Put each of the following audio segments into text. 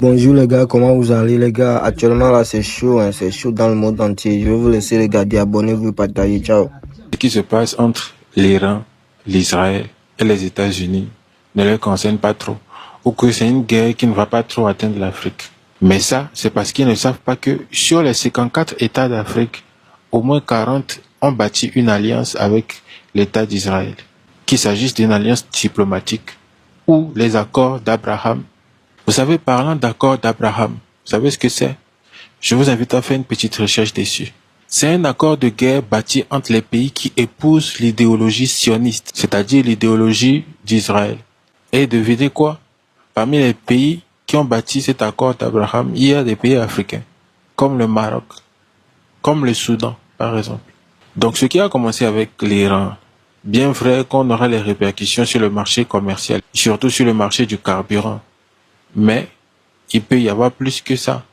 Bonjour les gars, comment vous allez les gars? Actuellement là c'est chaud, hein, c'est chaud dans le monde entier. Je vais vous laisser regarder, abonnez-vous, partagez, ciao. Ce qui se passe entre l'Iran, l'Israël et les États-Unis ne les concerne pas trop, ou que c'est une guerre qui ne va pas trop atteindre l'Afrique. Mais ça, c'est parce qu'ils ne savent pas que sur les 54 États d'Afrique, au moins 40 ont bâti une alliance avec l'État d'Israël, qu'il s'agisse d'une alliance diplomatique ou les accords d'Abraham. Vous savez, parlant d'accords d'Abraham, vous savez ce que c'est? Je vous invite à faire une petite recherche dessus. C'est un accord de guerre bâti entre les pays qui épousent l'idéologie sioniste, c'est-à-dire l'idéologie d'Israël. Et devinez quoi? Parmi les pays qui ont bâti cet accord d'Abraham, il y a des pays africains, comme le Maroc, comme le Soudan, par exemple. Donc ce qui a commencé avec l'Iran, bien vrai qu'on aura les répercussions sur le marché commercial, surtout sur le marché du carburant. Mais il peut y avoir plus que ça.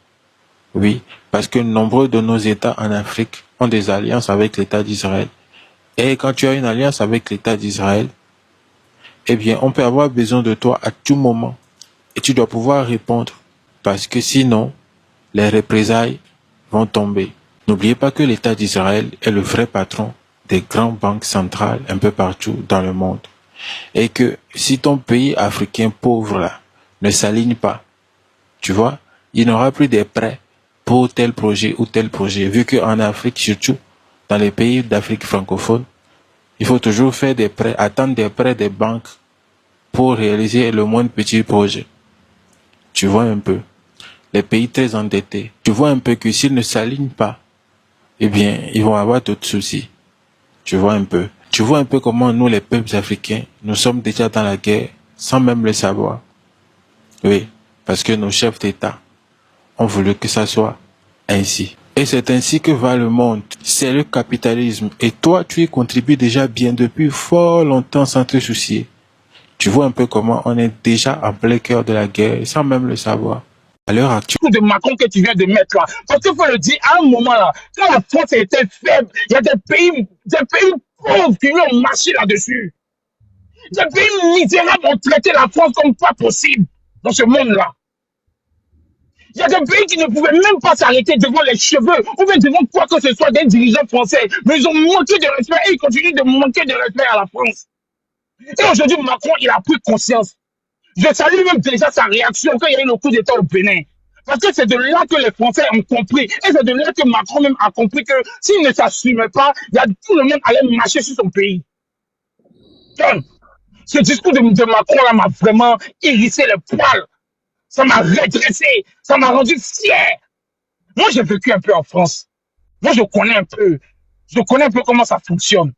Oui, parce que nombreux de nos États en Afrique ont des alliances avec l'État d'Israël. Et quand tu as une alliance avec l'État d'Israël, eh bien, on peut avoir besoin de toi à tout moment. Et tu dois pouvoir répondre. Parce que sinon, les représailles vont tomber. N'oubliez pas que l'État d'Israël est le vrai patron des grandes banques centrales un peu partout dans le monde. Et que si ton pays africain pauvre là ne s'aligne pas, tu vois, il n'aura plus des prêts pour tel projet ou tel projet. Vu qu'en Afrique, surtout dans les pays d'Afrique francophone, il faut toujours faire des prêts, attendre des prêts des banques pour réaliser le moins petit projet. Tu vois un peu, les pays très endettés, tu vois un peu que s'ils ne s'alignent pas, eh bien, ils vont avoir d'autres soucis. Tu vois un peu. Tu vois un peu comment nous, les peuples africains, nous sommes déjà dans la guerre sans même le savoir. Oui, parce que nos chefs d'État ont voulu que ça soit ainsi. Et c'est ainsi que va le monde. C'est le capitalisme. Et toi, tu y contribues déjà bien depuis fort longtemps sans te soucier. Tu vois un peu comment on est déjà en plein cœur de la guerre sans même le savoir. À l'heure actuelle. De Macron que tu viens de mettre là. Parce qu'il faut le dire, à un moment là, quand la France était faible, il y a des pays pauvres qui lui ont marché là-dessus. Des pays misérables ont traité la France comme pas possible dans ce monde-là. Il y a des pays qui ne pouvaient même pas s'arrêter devant les cheveux ou bien devant quoi que ce soit des dirigeants français. Mais ils ont manqué de respect et ils continuent de manquer de respect à la France. Et aujourd'hui, Macron, il a pris conscience. Je salue même déjà sa réaction quand il y a eu le coup d'État au Bénin. Parce que c'est de là que les Français ont compris. Et c'est de là que Macron même a compris que s'il ne s'assumait pas, il y a tout le monde allait marcher sur son pays. Donc, ce discours de Macron là m'a vraiment hérissé les poils. Ça m'a redressé. Ça m'a rendu fier. Moi, j'ai vécu un peu en France. Moi, je connais un peu. Je connais un peu comment ça fonctionne.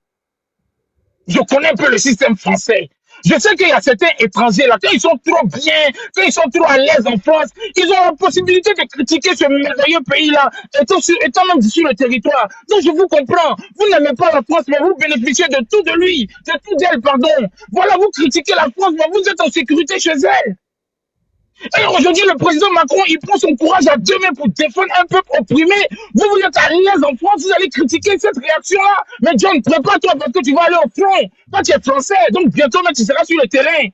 Je connais un peu le système français. Je sais qu'il y a certains étrangers là, quand ils sont trop bien, quand ils sont trop à l'aise en France, ils ont la possibilité de critiquer ce merveilleux pays-là, étant même sur le territoire. Donc je vous comprends. Vous n'aimez pas la France, mais vous bénéficiez de tout de lui, de tout d'elle, pardon. Voilà, vous critiquez la France, mais vous êtes en sécurité chez elle. Et aujourd'hui, le président Macron, il prend son courage à deux mains pour défendre un peuple opprimé. Vous êtes à l'aise en France, vous allez critiquer cette réaction-là. Mais John, prépare-toi parce que tu vas aller au front. Toi, tu es français, donc bientôt, tu seras sur le terrain.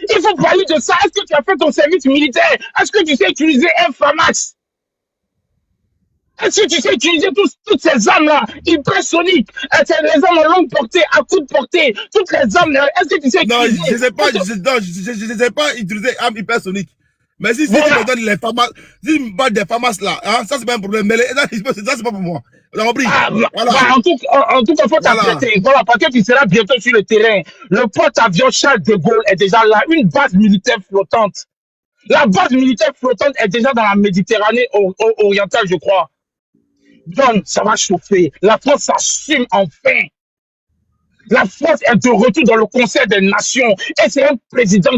Il faut parler de ça. Est-ce que tu as fait ton service militaire? Est-ce que tu sais utiliser un FAMAS? Est-ce que tu sais utiliser toutes ces armes-là, hypersoniques, les armes à longue portée, à courte portée, toutes les armes, est-ce que tu sais non, utiliser? Je ne sais pas utiliser armes hypersoniques. Mais si voilà. Tu me donnes les pharmaces, si tu me parles des pharmaces là, hein, ça c'est pas un problème. Mais ça c'est pas pour moi. Vous avez compris? Voilà. En tout cas, il faut t'apprêter. Voilà, parce que tu seras bientôt sur le terrain. Le porte-avions Charles de Gaulle est déjà là, une base militaire flottante. La base militaire flottante est déjà dans la Méditerranée orientale, je crois. Donc, ça va chauffer. La France s'assume enfin. La France est de retour dans le Conseil des Nations. Et c'est un président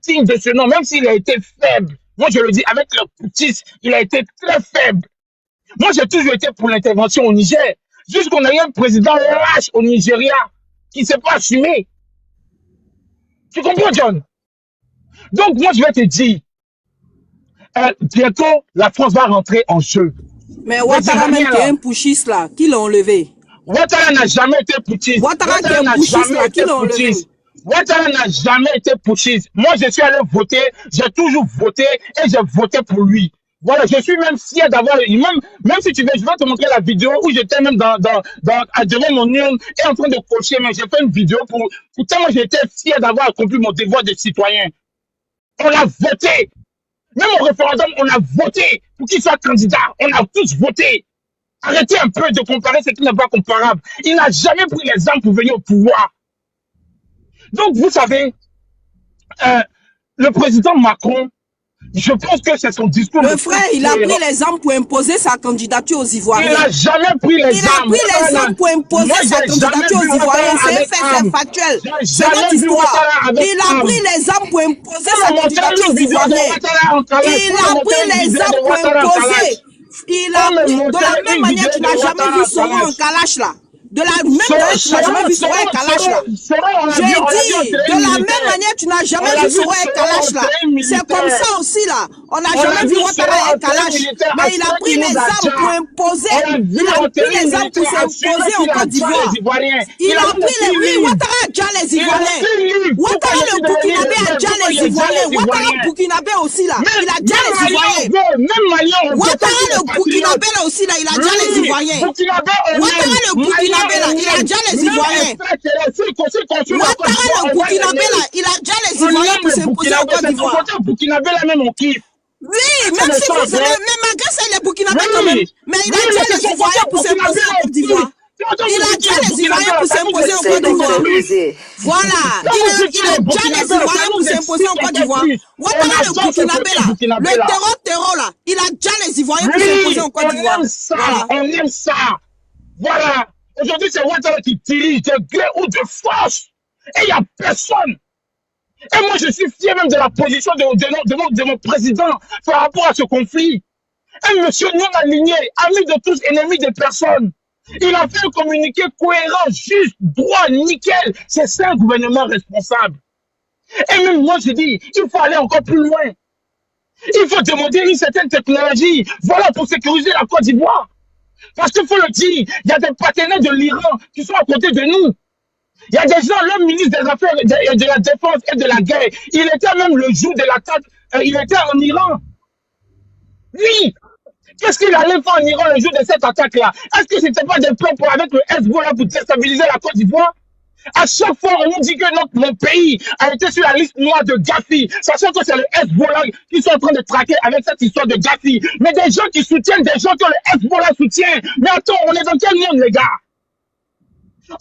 digne de ce nom, même s'il a été faible. Moi, je le dis, avec le poutisme, il a été très faible. Moi, j'ai toujours été pour l'intervention au Niger. Jusqu'on a eu un président lâche au Nigeria qui ne s'est pas assumé. Tu comprends, John? Donc, moi, je vais te dire, bientôt, la France va rentrer en jeu. Mais Ouattara même qui est un putschiste là, qui l'a enlevé? Ouattara n'a jamais été putschiste. Ouattara qui est un putschiste là, qui l'a enlevé? Ouattara n'a jamais été putschiste. Moi, je suis allé voter, j'ai toujours voté et j'ai voté pour lui. Voilà, je suis même fier d'avoir, même si tu veux, je vais te montrer la vidéo où j'étais même devant mon urne et en train de cocher, mais j'ai fait une vidéo pour tellement j'étais fier d'avoir accompli mon devoir de citoyen. On a voté. Même au référendum, on a voté pour qu'il soit candidat. On a tous voté. Arrêtez un peu de comparer ce qui n'est pas comparable. Il n'a jamais pris les armes pour venir au pouvoir. Donc, vous savez, le président Macron, je pense que c'est son discours. Le frère, il a pris les armes pour imposer sa candidature aux Ivoiriens. Il n'a jamais pris les armes. Il a pris les armes pour imposer sa candidature aux Ivoiriens. C'est un fait, c'est factuel. C'est notre histoire. Il a pris les armes pour imposer sa candidature aux Ivoiriens. Il a pris les armes pour imposer. Il a pris, de la même manière, tu n'as jamais vu Soro en calache là. De la même manière, tu n'as jamais vu Soro en calache là. J'ai dit, de la même manière, tu n'as jamais vu Soro en calache là. C'est comme ça aussi là. On n'a jamais vu Ouattara en calache. Mais il a pris les armes pour imposer. Il a pris les armes pour s'imposer en Côte d'Ivoire. Il a pris les. Oui, Ouattara a déjà les Ivoiriens. Ouattara le Burkinabé a déjà les Ivoiriens. Ouattara le Burkinabé aussi là. Il a déjà les Ivoiriens. Ouattara le Burkinabé là aussi là. Il a déjà les Ivoiriens. Ouattara le Burkinabé là, il a déjà les Ivoiriens. Ouattara le Burkinabé là, il a déjà les Ivoiriens pour s'imposer en Côte d'Ivoire. Burkinabé là même on kiffe. Oui, même si vous aimez, mais malgré ça, il est Burkinabé quand même. Mais il a déjà les Ivoiriens pour s'imposer en Côte d'Ivoire. Il a déjà les Ivoiriens pour s'imposer en Côte d'Ivoire. Voilà, il a déjà les Ivoiriens pour s'imposer en Côte d'Ivoire. Ouattara le Burkinabé là, le terreau là, il a déjà les Ivoiriens pour s'imposer en Côte d'Ivoire. On aime ça. Voilà. Aujourd'hui, c'est Ouattara qui dirige de gré ou de force. Et il n'y a personne. Et moi, je suis fier même de la position de mon président par rapport à ce conflit. Un monsieur non aligné, ami de tous, ennemi de personne. Il a fait un communiqué cohérent, juste, droit, nickel. C'est ça un gouvernement responsable. Et même moi, je dis, il faut aller encore plus loin. Il faut demander une certaine technologie. Voilà, pour sécuriser la Côte d'Ivoire. Parce qu'il faut le dire, il y a des partenaires de l'Iran qui sont à côté de nous. Il y a des gens, le ministre des Affaires de la Défense et de la Guerre, il était même le jour de l'attaque, il était en Iran. Oui. Qu'est-ce qu'il allait faire en Iran le jour de cette attaque-là? Est-ce que ce n'était pas des plans pour avec le Hezbollah pour déstabiliser la Côte d'Ivoire? À chaque fois, on nous dit que mon pays a été sur la liste noire de Gafi, sachant que c'est le Hezbollah qui sont en train de traquer avec cette histoire de Gafi. Mais des gens qui soutiennent des gens que le Hezbollah soutient. Mais attends, on est dans quel monde, les gars?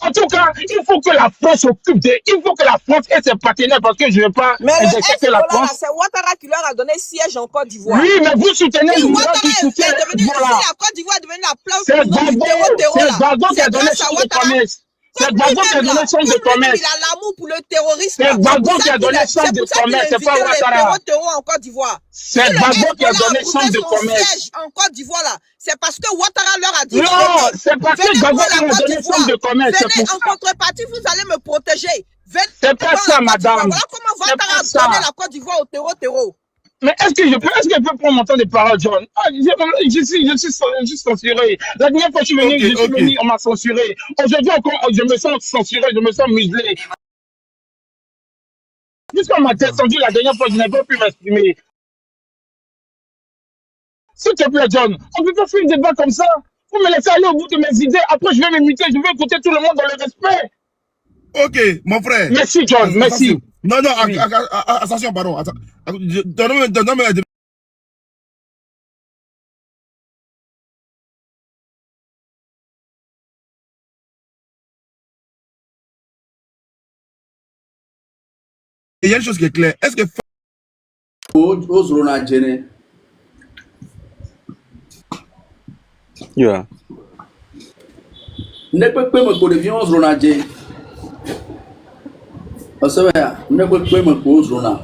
En tout cas, il faut que la France s'occupe il faut que la France ait ses partenaires parce que je ne veux pas exécuter la France. C'est Ouattara qui leur a donné siège en Côte d'Ivoire. Oui, mais vous soutenez l'Iran qui soutient le Hezbollah. La Côte d'Ivoire est devenue la place c'est Gbagbo qui a donné chambre de commerce. C'est Gbagbo qui a donné chambre de commerce. Il a l'amour pour le terrorisme. C'est Gbagbo qui a donné chambre de commerce, c'est pas Ouattara. En Côte d'Ivoire. C'est Gbagbo qui a donné chambre de commerce. En Côte d'Ivoire là, c'est parce que Ouattara leur a dit. Non, c'est parce que Gbagbo qui a donné chambre de commerce. Venez en contrepartie, vous allez me protéger. C'est pas ça, madame. Voilà comment Ouattara a donné la Côte d'Ivoire au terreau. Mais est-ce que je peux prendre mon temps de parole, John? Je suis censuré. La dernière fois que je suis venu, on m'a censuré. Aujourd'hui encore, je me sens censuré, je me sens muselé. Puisqu'on m'a descendu la dernière fois, je n'ai pas pu m'exprimer. S'il te plaît, John, on ne peut pas faire un débat comme ça. Vous me laissez aller au bout de mes idées. Après, je vais m'imiter, je vais écouter tout le monde dans le respect. Ok, mon frère. Merci, John, merci. Non, oui. Attention, pardon. Donne-moi la... Il y a une chose qui est claire. Est-ce que... Yeah. Ne peut pas me connaître bien Ronaldinho. Parce que ne peut pas me connaître Ronaldinho.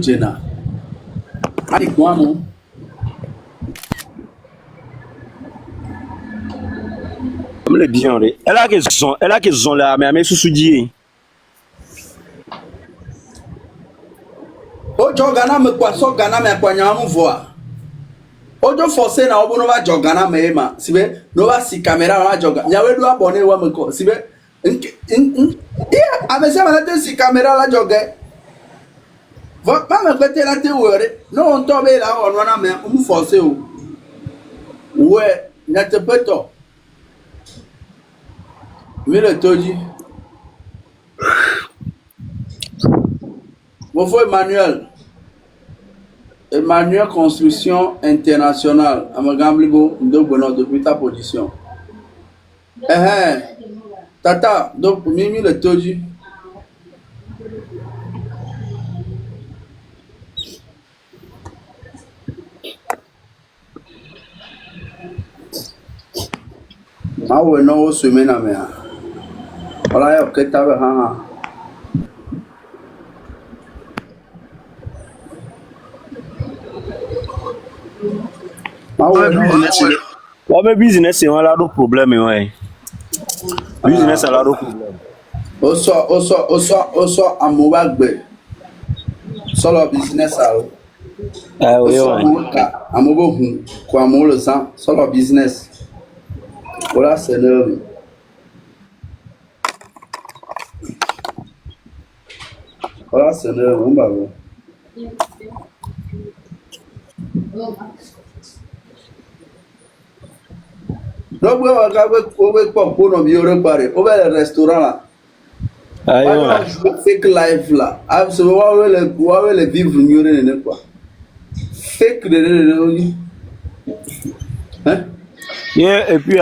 Jena. Ali quoi mon? Comme le bien, elle a qu'ils sont là, mais elle sous soudié. Ojo Ghana me quoi so Ghana me quoi nyamu voix. Ojo forcé na obo no va jo Ghana me ma. Sibe no va si caméra na jo. Ya we do abonné wa me ko. Sibe Avec ça, on a si caméra là, jogué. Va pas me péter la théorie. Non, on tombe là, on a mais on nous force. Ouais, n'a te pas tort. Mais le toji. Mon frère Emmanuel Construction Internationale. Amagamblibo, depuis ta position. Tata, donc, Mimi le toji. Ah ouais, non, au semaine à mer. Voilà, il y a que t'avais un. Ah ouais, non, Ouais, mais business, c'est un lot de problème, ouais. Business, c'est un lot de problème. Au soir, à Mouagbe. Solo business, Ah oui, ouais. À Mouagbe, quoi, le sang, solo business. Voilà, c'est l'heure. Voilà, c'est l'heure, on va voir. Donc, on va pour nous bien réparer. On va le restaurant là. Ah On va jouer fake life là. Absolument, on va le vivre mieux, quoi. Fake de. Hein? Et puis,